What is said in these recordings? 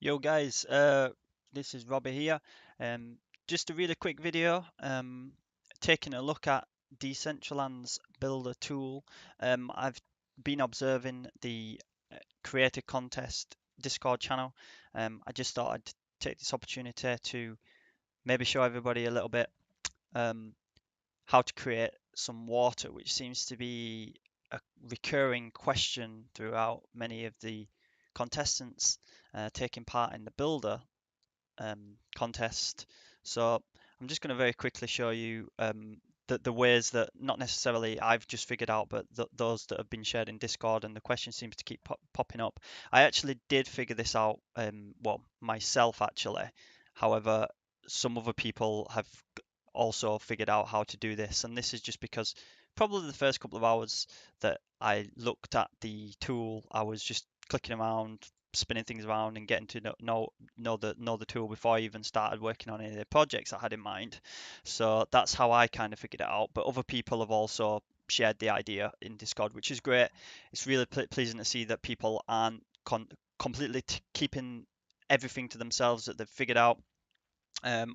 Yo guys, this is Robbie here. Um, just a really quick video, taking a look at Decentraland's builder tool. I've been observing the creator contest Discord channel. I just thought I'd take this opportunity to maybe show everybody a little bit how to create some water, which seems to be a recurring question throughout many of the contestants taking part in the builder contest. So I'm just going to very quickly show you the ways that not necessarily I've just figured out, but those that have been shared in Discord, and the question seems to keep popping up. I actually did figure this out, well, myself actually. However, some other people have also figured out how to do this, and this is just because probably the first couple of hours that I looked at the tool, I was just clicking around, spinning things around and getting to know the tool before I even started working on any of the projects I had in mind. So that's how I kind of figured it out. But other people have also shared the idea in Discord, which is great. It's really pleasing to see that people aren't completely keeping everything to themselves that they've figured out.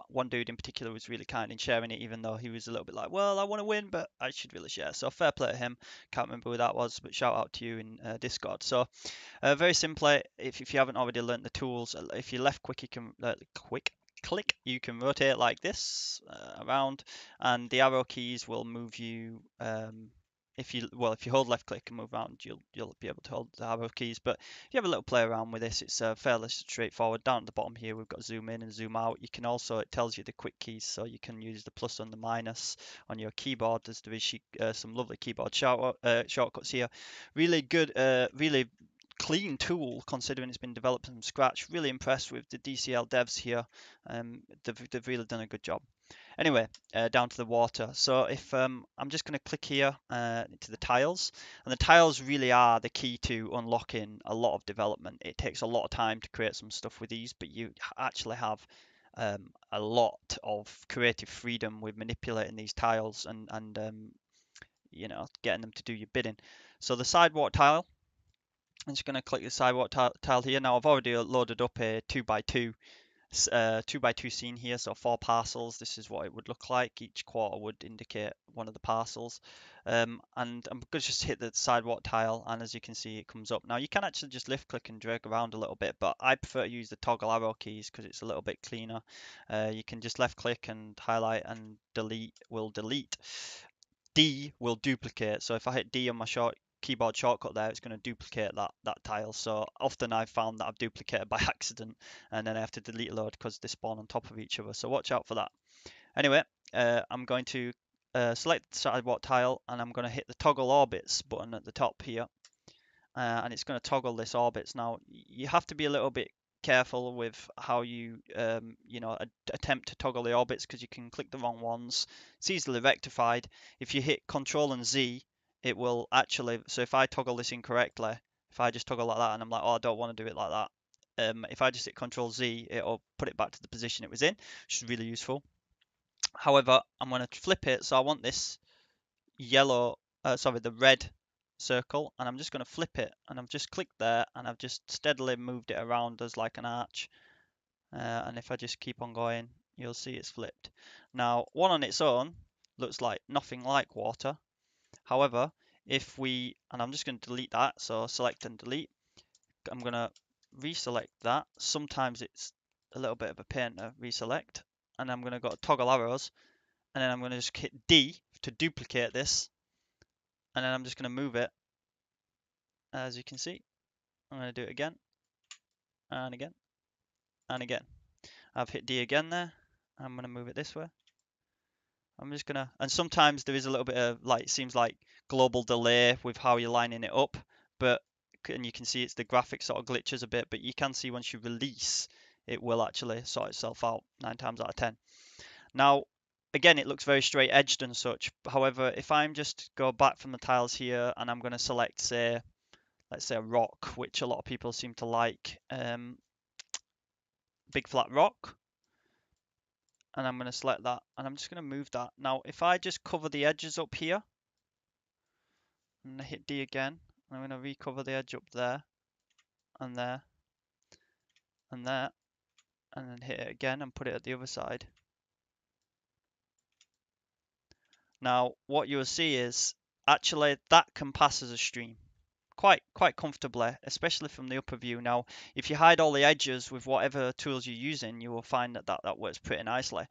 One dude in particular was really kind in sharing it, even though he was a little bit like, "Well, I want to win, but I should really share." So fair play to him. Can't remember who that was, but shout out to you in Discord. So very simply, if you haven't already learnt the tools, if you left click, you can click, you can rotate like this around, and the arrow keys will move you. If you hold left click and move around, you'll be able to hold the arrow keys. But if you have a little play around with this, it's fairly straightforward. Down at the bottom here, we've got zoom in and zoom out. You can also, it tells you the quick keys, so you can use the plus and the minus on your keyboard. There is some lovely keyboard shortcuts here. Really good, really clean tool considering it's been developed from scratch. Really impressed with the DCL devs here. They've really done a good job. Anyway, down to the water. So if I'm just going to click here to the tiles, and the tiles really are the key to unlocking a lot of development. It takes a lot of time to create some stuff with these, but you actually have a lot of creative freedom with manipulating these tiles and getting them to do your bidding. So the sidewalk tile, I'm just going to click the sidewalk tile here. Now I've already loaded up a 2x2 2x2 scene here, so 4 parcels. This is what it would look like. Each quarter would indicate one of the parcels. And I'm going to just hit the sidewalk tile, and as you can see, it comes up. Now you can actually just lift click and drag around a little bit, but I prefer to use the toggle arrow keys because it's a little bit cleaner. You can just left click and highlight, and delete will delete. D will duplicate. So if I hit D on my keyboard shortcut there, it's going to duplicate that tile. So often I've found that I've duplicated by accident, and then I have to delete a load because they spawn on top of each other. So watch out for that. Anyway, I'm going to select the sidewalk tile, and I'm going to hit the toggle orbits button at the top here, and it's going to toggle this orbits. Now you have to be a little bit careful with how you attempt to toggle the orbits because you can click the wrong ones. It's easily rectified. If you hit Control and Z, it will actually, so if I toggle this incorrectly, if I just toggle like that and I'm like, oh, I don't want to do it like that, if I just hit Control Z, it'll put it back to the position it was in, which is really useful. However, I'm going to flip it, so I want this the red circle, and I'm just going to flip it, and I've just clicked there, and I've just steadily moved it around as like an arch, and if I just keep on going, you'll see it's flipped. Now, one on its own looks like nothing like water. However, and I'm just going to delete that, so select and delete. I'm going to reselect that. Sometimes it's a little bit of a pain to reselect, and I'm going to go to toggle arrows, and then I'm going to just hit D to duplicate this, and then I'm just going to move it. As you can see, I'm going to do it again and again and again. I've hit D again there. I'm going to move it this way. I'm just going to, and sometimes there is a little bit of like, it seems like global delay with how you're lining it up, and you can see it's the graphic sort of glitches a bit, but you can see once you release, it will actually sort itself out 9 times out of 10. Now, again, it looks very straight edged and such. However, if I'm just go back from the tiles here and I'm going to select, say, let's say a rock, which a lot of people seem to like, big flat rock, and I'm going to select that, and I'm just going to move that. Now, if I just cover the edges up here, and hit D again, I'm going to recover the edge up there, and there, and that, and then hit it again and put it at the other side. Now, what you'll see is actually that can pass as a stream quite comfortably, especially from the upper view. Now, if you hide all the edges with whatever tools you're using, you will find that works pretty nicely.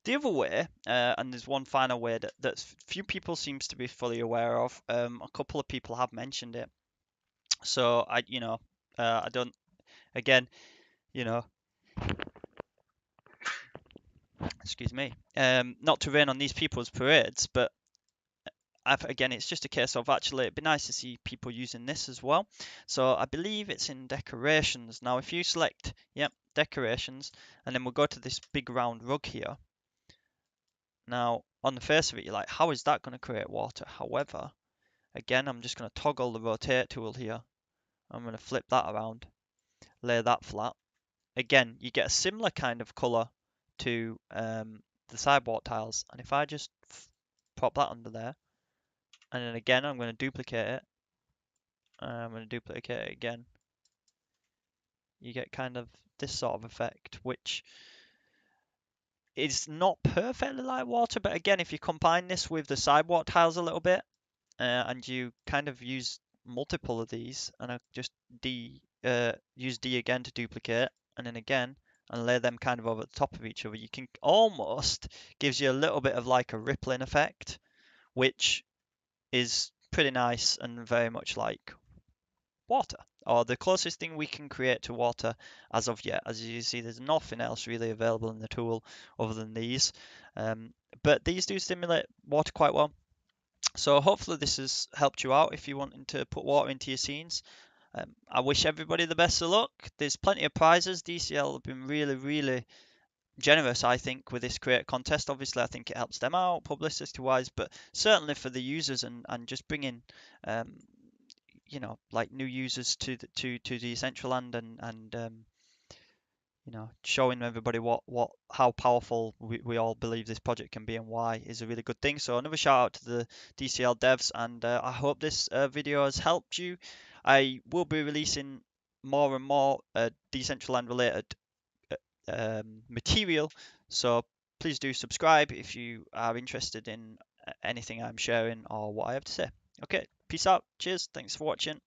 The other way, and there's one final way that few people seems to be fully aware of. A couple of people have mentioned it, so I don't. Again, you know, excuse me. Not to rain on these people's parades, but again, it's just a case of actually it'd be nice to see people using this as well. So I believe it's in decorations. Now, if you select, yep, decorations, and then we'll go to this big round rug here. Now, on the face of it, you're like, how is that going to create water? However, again, I'm just going to toggle the rotate tool here. I'm going to flip that around, lay that flat. Again, you get a similar kind of color to the sidewalk tiles. And if I just pop that under there, and then again, I'm going to duplicate it. I'm going to duplicate it again. You get kind of this sort of effect, which is not perfectly like water, but again, if you combine this with the sidewalk tiles a little bit, and you kind of use multiple of these, and I just use D again to duplicate, and then again, and lay them kind of over the top of each other, you can almost gives you a little bit of like a rippling effect, which is pretty nice and very much like water, or the closest thing we can create to water as of yet. As you see, there's nothing else really available in the tool other than these, but these do simulate water quite well. So hopefully this has helped you out if you're wanting to put water into your scenes. I wish everybody the best of luck. There's plenty of prizes. DCL have been really generous, I think, with this create contest. Obviously, I think it helps them out publicity wise, but certainly for the users and just bringing like new users to to Decentraland and showing everybody how powerful we all believe this project can be and why is a really good thing. So another shout out to the DCL devs, and I hope this video has helped you. I will be releasing more and more Decentraland related material, so please do subscribe if you are interested in anything I'm sharing or what I have to say. Okay, peace out, cheers, thanks for watching.